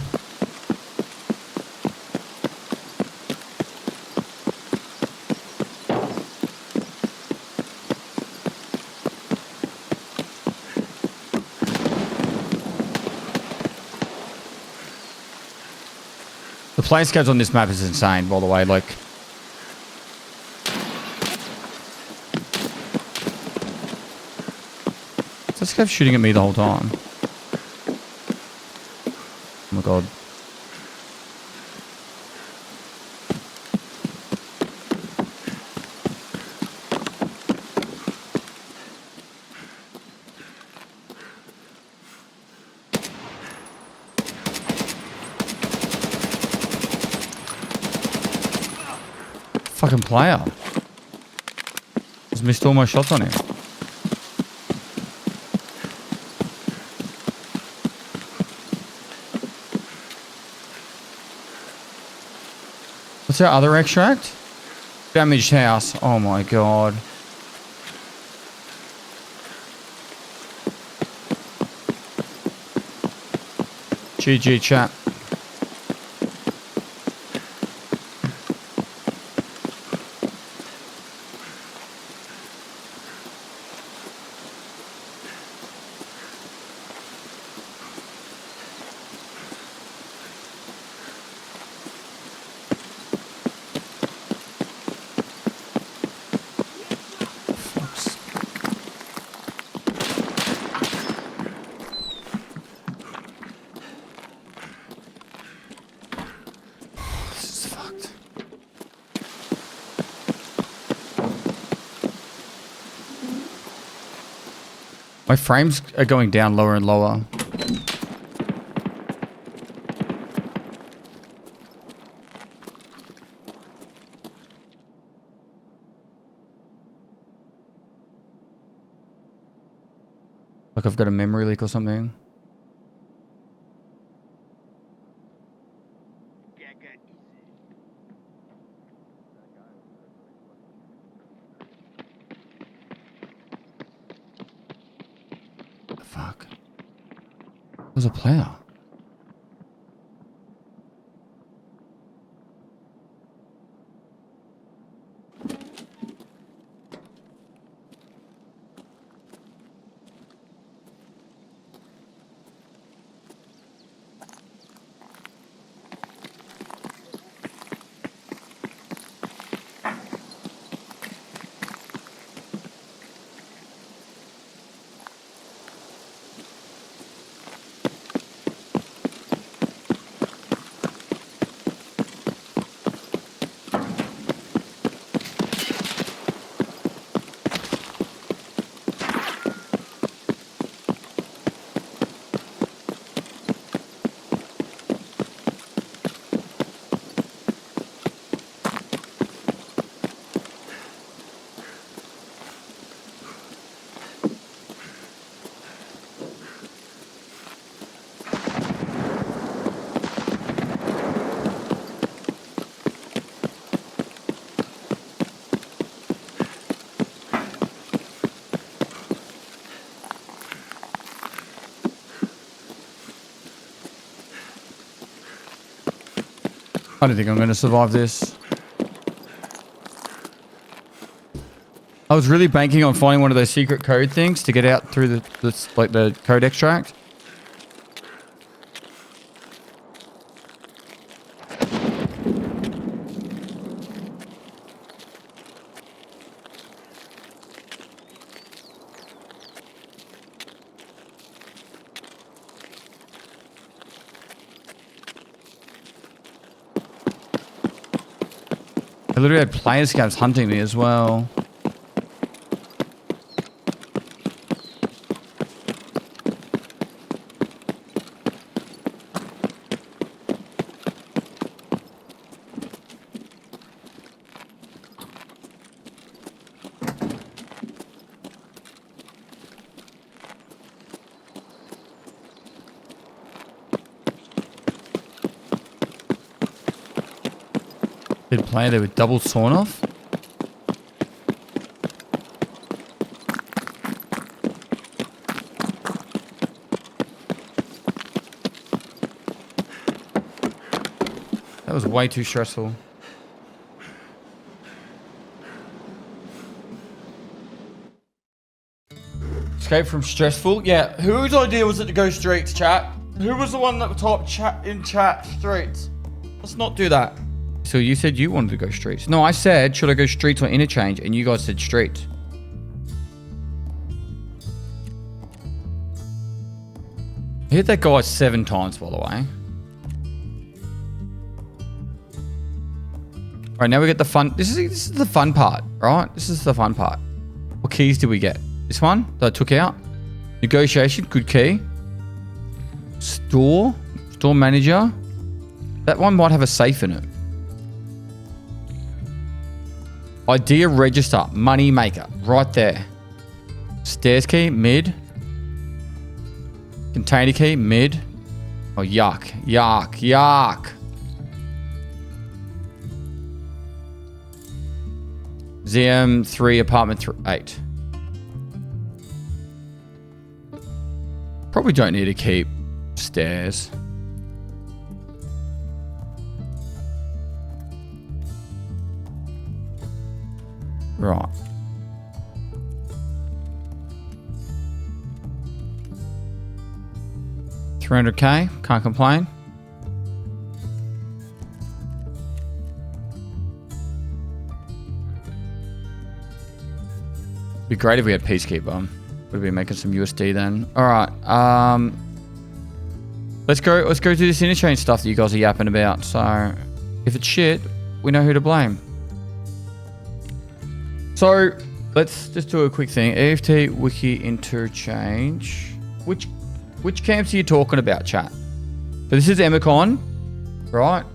The play schedule on this map is insane, by the way. Like, this guy's shooting at me the whole time. Oh my god. Fucking player. Just missed all my shots on him. What's our other extract? Damaged house. Oh my god. GG chat. My frames are going down lower and lower. Like I've got a memory leak or something. What the fuck? There's a player. I don't think I'm going to survive this. I was really banking on finding one of those secret code things to get out through the code extract. I literally had player scouts hunting me as well. Good player there with double sawn off. That was way too stressful. Escape from stressful? Yeah. Whose idea was it to go streets, chat? Who was the one that typed chat in chat streets? Let's not do that. So you said you wanted to go streets. No, I said, should I go streets or interchange? And you guys said streets. I hit that guy 7 times, by the way. All right, now we get the fun. This is the fun part, right? This is the fun part. What keys did we get? This one that I took out. Negotiation, good key. Store manager. That one might have a safe in it. Idea register, money maker, right there. Stairs key, mid. Container key, mid. Oh, yuck, yuck, yuck. ZM3, apartment 8. Probably don't need to keep stairs. Right. $300K, can't complain. Be great if we had Peacekeeper. Would be making some USD then. All right. Let's go do this interchange stuff that you guys are yapping about. So, if it's shit, we know who to blame. So, let's just do a quick thing. EFT Wiki Interchange. Which camps are you talking about, chat? So this is Emicon, right?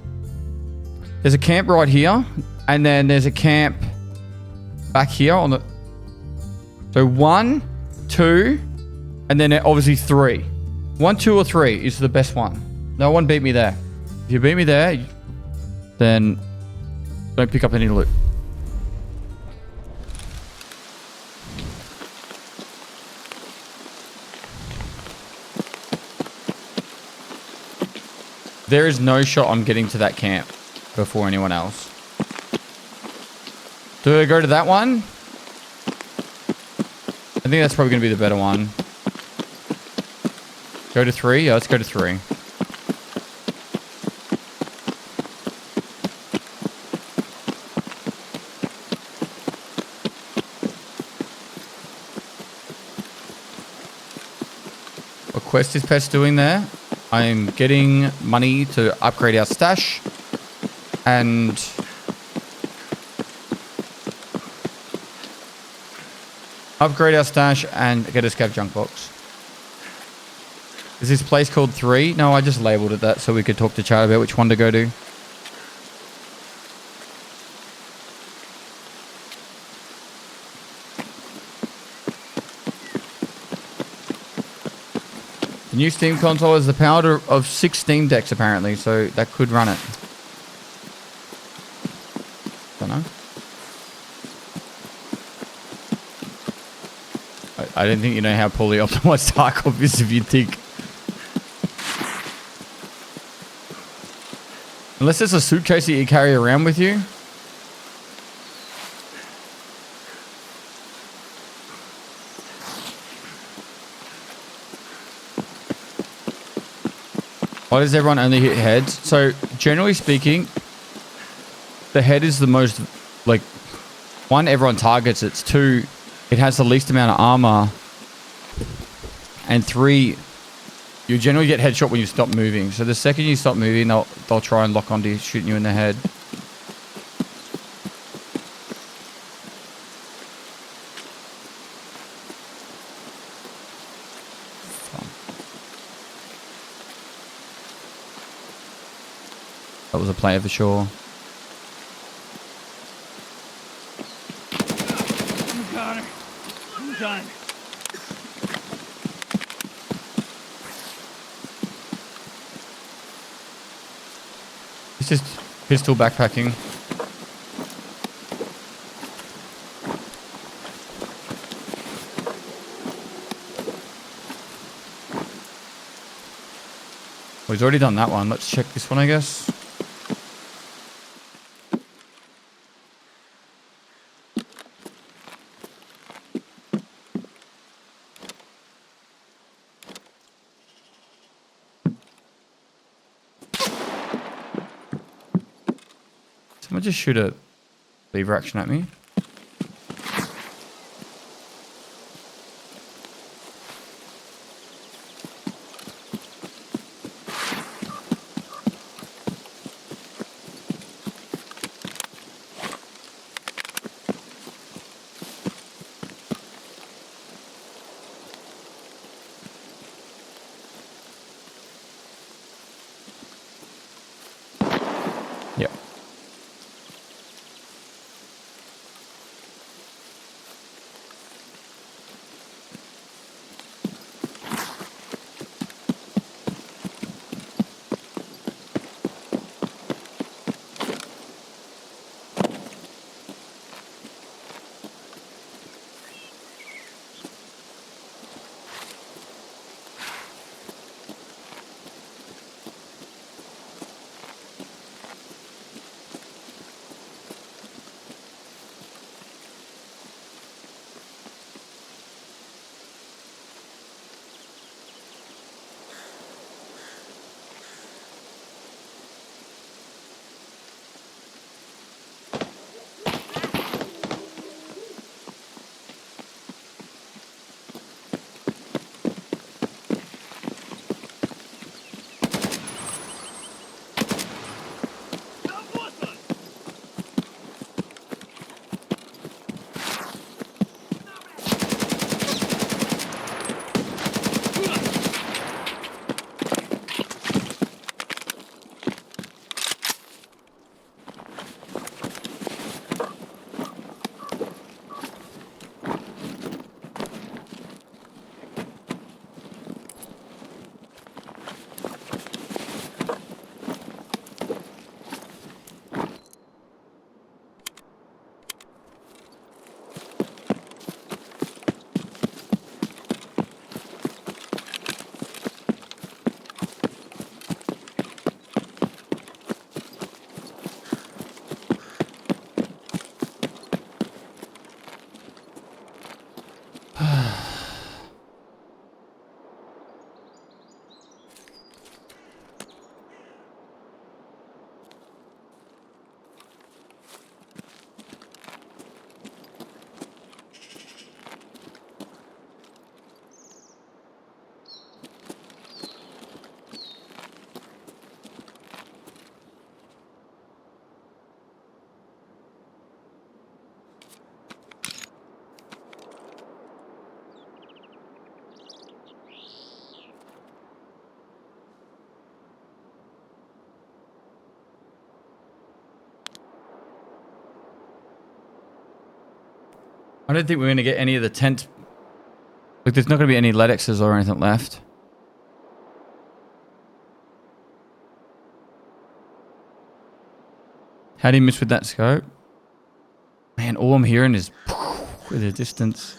There's a camp right here, and then there's a camp back here on the. So 1, 2, And then obviously 3. 1, 2, or 3 is the best one. No one beat me there. If you beat me there, then don't pick up any loot. There is no shot I'm getting to that camp before anyone else. Do I go to that one? I think that's probably going to be the better one. Go to 3? Yeah, let's go to 3. What quest is Pest doing there? I'm getting money to upgrade our stash. And upgrade our stash and get a scav junk box. Is this place called 3? No, I just labeled it that so we could talk to chat about which one to go to. The new Steam console has the power of 6 Steam Decks apparently, so that could run it. Don't know. I don't think you know how poorly optimized Tarkov is if you think. Unless it's a suitcase that you carry around with you. Why does everyone only hit heads? So, generally speaking, the head is the most, like, 1, everyone targets it. 2, it has the least amount of armor. And 3, you generally get headshot when you stop moving. So the second you stop moving, they'll try and lock onto you, shooting you in the head. That was a player for sure. Connor, I'm done. He's just pistol backpacking. Well, he's already done that one. Let's check this one, I guess. Someone just shoot a lever action at me. Yep. I don't think we're going to get any of the tent. Look, there's not going to be any Letexes or anything left. How do you miss with that scope? Man, all I'm hearing is with the distance.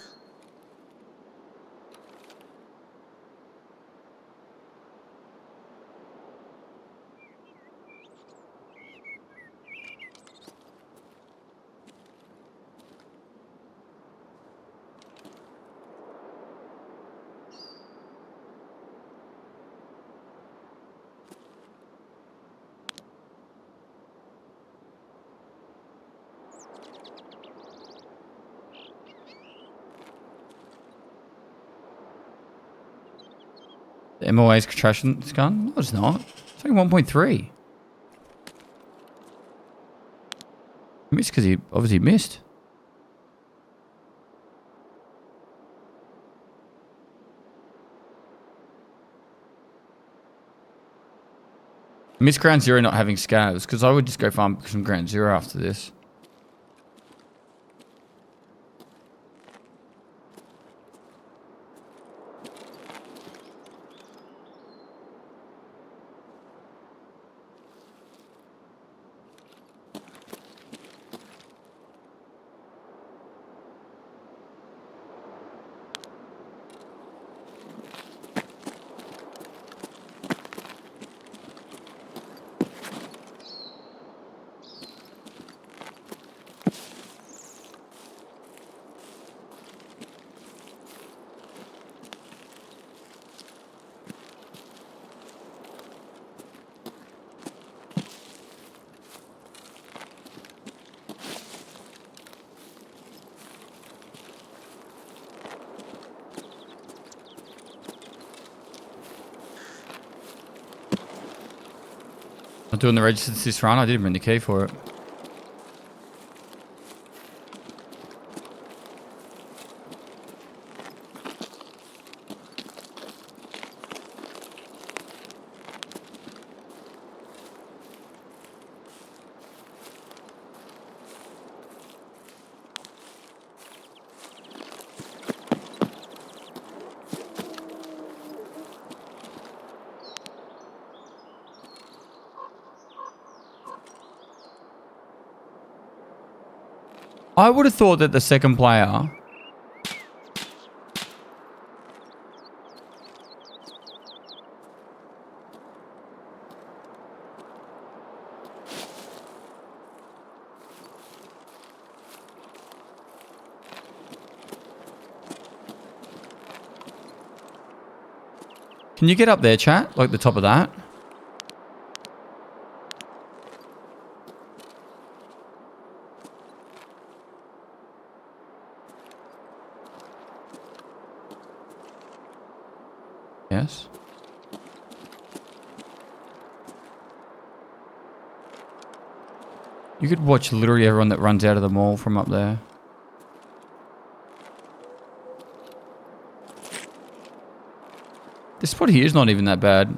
The MOA's contraction gun? No, it's not. It's only 1.3. Missed because he obviously missed. Miss Ground Zero not having scavs because I would just go farm some Ground Zero after this. I'm doing the registered this run. I didn't bring the key for it. I would have thought that the second player Can you get up there, chat? Like the top of that? Yes. You could watch literally everyone that runs out of the mall from up there. This spot here is not even that bad.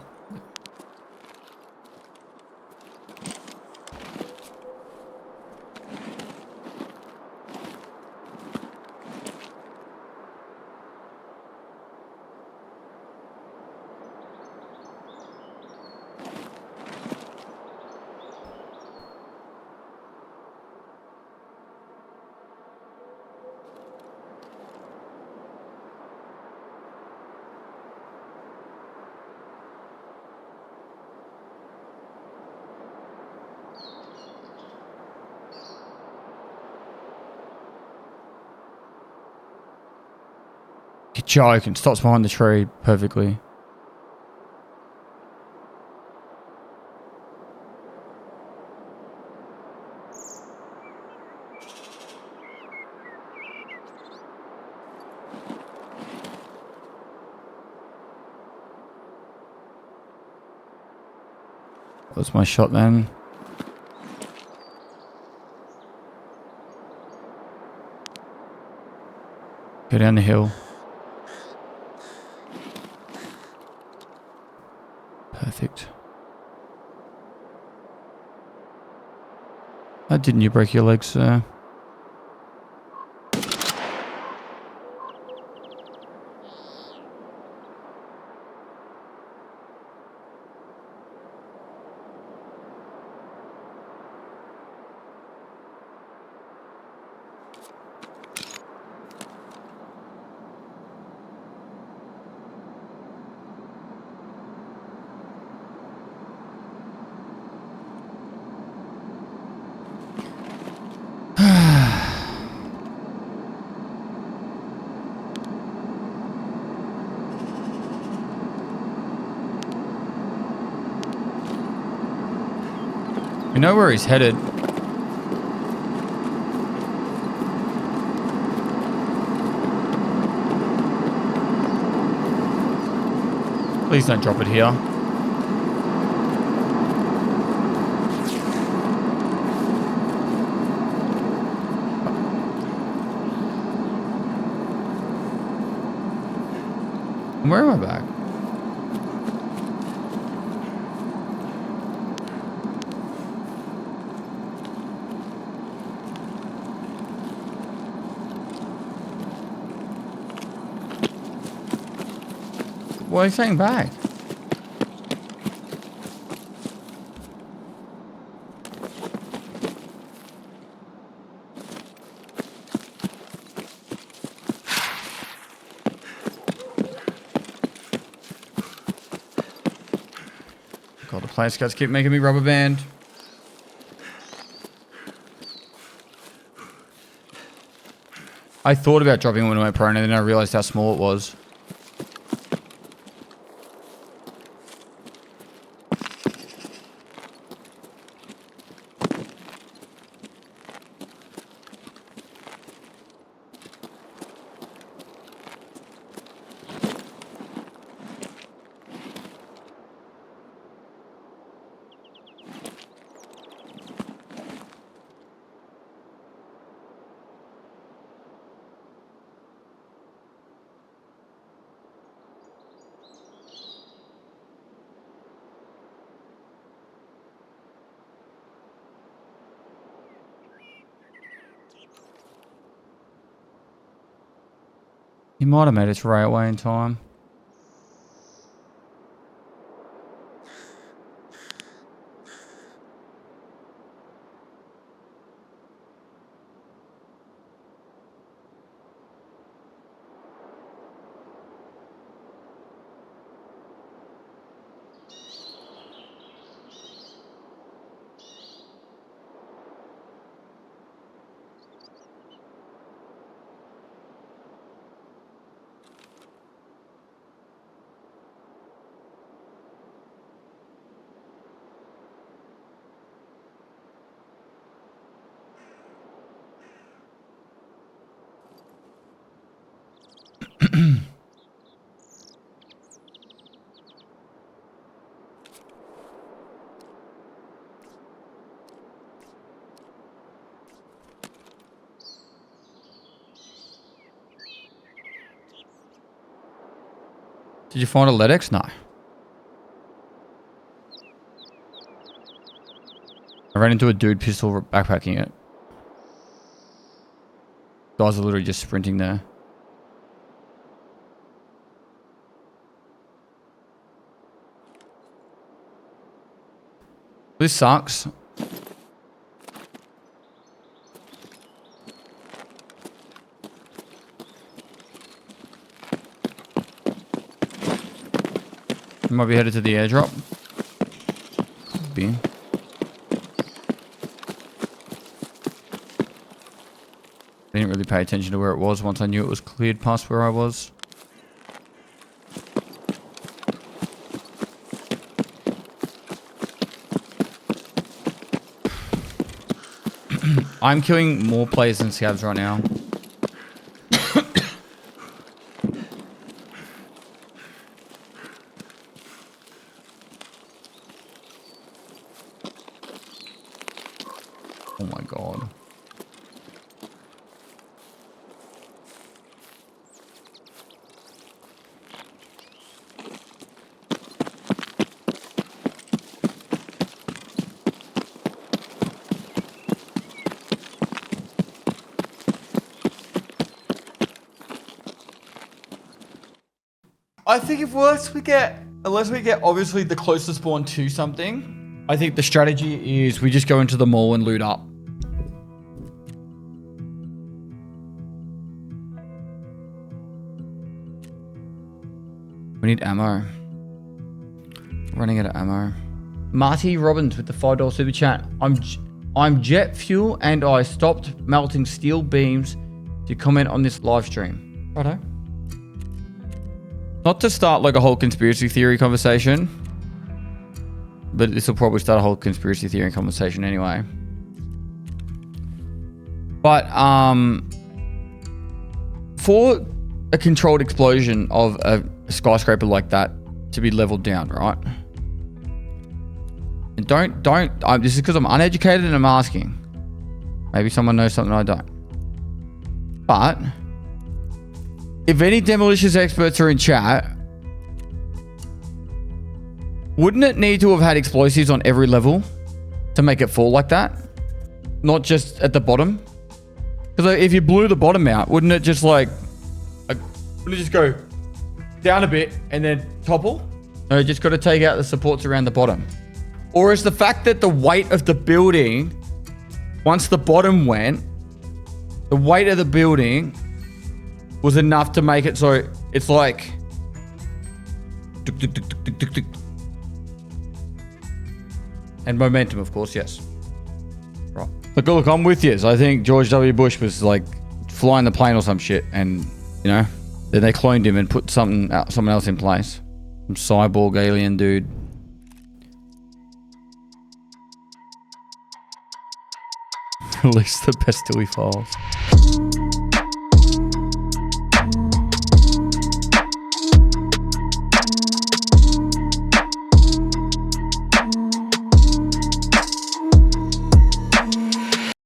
You're joking. Stops behind the tree perfectly. That's my shot then. Go down the hill. Perfect. Didn't you break your legs, sir? We know where he's headed. Please don't drop it here. Where am I back? What are you saying back? God, the player scouts keep making me rubber band. I thought about dropping it when I went prone and then I realized how small it was. He might have made it right away in time. Did you find a LEDX? No. I ran into a dude pistol backpacking it. Guys are literally just sprinting there. This sucks. We might be headed to the airdrop. Could be. I didn't really pay attention to where it was once I knew it was cleared past where I was. I'm killing more players than scabs right now. Oh my god. I think unless we get obviously the closest spawn to something, I think the strategy is we just go into the mall and loot up. We need ammo. Running out of ammo. Marty Robbins with the $5 super chat. I'm jet fuel and I stopped melting steel beams to comment on this live stream. Righto. Not to start like a whole conspiracy theory conversation, But this will probably start a whole conspiracy theory conversation anyway. But for a controlled explosion of a skyscraper like that to be leveled down, right? And don't. This is because I'm uneducated and I'm asking. Maybe someone knows something I don't. But if any demolitions experts are in chat, wouldn't it need to have had explosives on every level to make it fall like that? Not just at the bottom? Because if you blew the bottom out, wouldn't it just wouldn't it just go down a bit and then topple? No, you just got to take out the supports around the bottom. Or is the fact that the weight of the building, once the bottom went, the weight of the building was enough to make it so it's like... And momentum, of course, yes. Right. Look, I'm with you. So I think George W. Bush was like flying the plane or some shit, and you know, then they cloned him and put someone else in place. Some cyborg alien dude. Release the Bastille files.